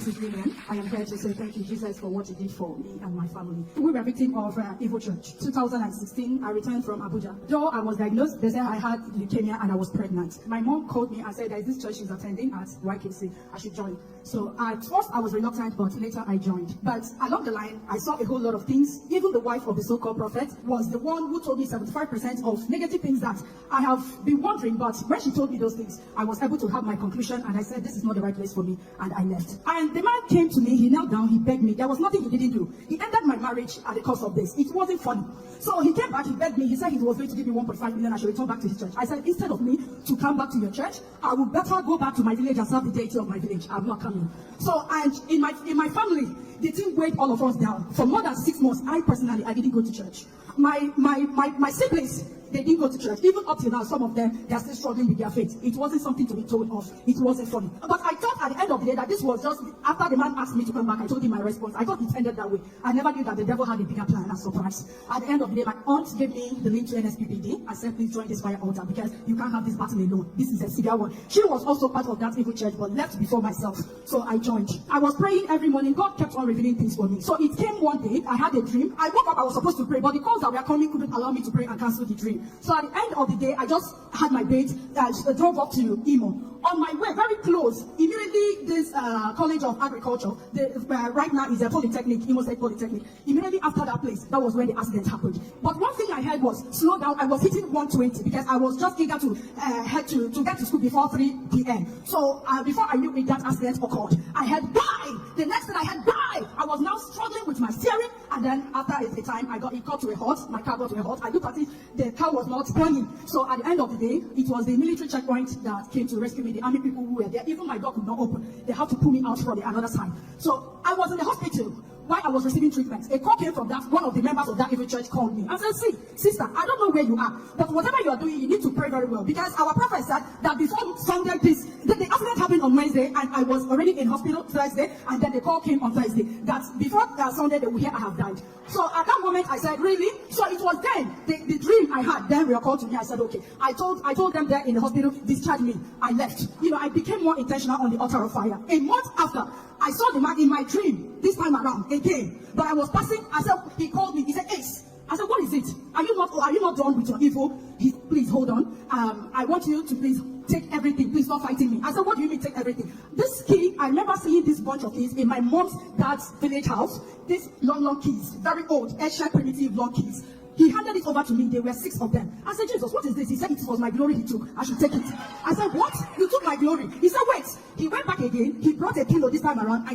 Amen. I am here to say thank you, Jesus, for what you did for me and my family. We were victim of evil church. 2016, I returned from Abuja. Though I was diagnosed, they said I had leukemia and I was pregnant. My mom called me and said, "There is this church she's attending at YKC. I should join." So at first I was reluctant, but later I joined. But along the line, I saw a whole lot of things. Even the wife of the so-called prophet was the one who told me 75% of negative things that I have been wondering. But when she told me those things, I was able to have my conclusion, and I said, this is not the right place for me, and I left. And the man came to me, he knelt down, he begged me. There was nothing he didn't do. He ended my marriage at the cost of this. It wasn't funny. So he came back, he begged me, he said he was going to give me 1.5 million, I should return back to his church. I said, instead of me to come back to your church, I would better go back to my village and serve the deity of my village. I'm not coming. So, and in my family, the thing weighed all of us down. For more than 6 months, I didn't go to church. My siblings, they didn't go to church. Even up till now, some of them, they are still struggling with their faith. It wasn't something to be told of. It wasn't funny. But I thought at the end of the day that this was just, after the man asked me to come back, I told him my response. I thought it ended that way. I never knew that the devil had a bigger plan and surprise. At the end of the day, my aunt gave me the link to NSPPD. I said, please join this fire altar because you can't have this battle alone. This is a severe one. She was also part of that evil church, but left before myself. So I joined. I was praying every morning. God kept on revealing things for me. So it came one day, I had a dream. I woke up, I was supposed to pray, but the calls that were coming couldn't allow me to pray and cancel the dream. So at the end of the day, I just had my bait. I drove up to Imo. On my way, very close, immediately this College of Agriculture, right now is a polytechnic, Imo State Polytechnic. Immediately after that place, that was when the accident happened. But one thing I heard was, slow down. I was hitting 120 because I was just eager to head to get to school before 3 p.m. So before I knew it, that accident occurred. I had died. The next thing I had died. I was now struggling with my steering, and then after a time, it got to a halt. My car got to a halt. I looked at it, the car was not burning. So at the end of the day, it was the military checkpoint that came to rescue me. The army people who were there, even my door could not open. They had to pull me out from the another side. So I was in the hospital while I was receiving treatment. A call came from that, one of the members of that evil church called me and said, "See, sister, I don't know where you are, but whatever you are doing, you need to pray very well, because our prophet said that before Sunday, the accident happened on Wednesday, and I was already in hospital Thursday, and then the call came on Thursday that before Sunday they will hear I have died." So at that moment I said, "Really?" So it was then the dream I had. Then recalled to me. I said, "Okay." I told them there in the hospital, discharge me. I left. I became more intentional on the altar of fire. A month after, I saw the man in my dream this time around again. But I was passing. I said, he called me. He said, "Ace." I said, "What is it? Are you not done with your evil?" Please hold on. I want you to please take everything. Please stop fighting me. I said, "What do you mean take everything?" This key, I remember seeing this bunch of keys in my mom's dad's village house. These long keys, very old, ancient, primitive long keys. He handed it over to me. There were 6 of them. I said, "Jesus, what is this?" He said, "It was my glory he took. I should take it." I said, "What? You took my glory?" He said, "Wait." He went back again. He brought a pillow this time around.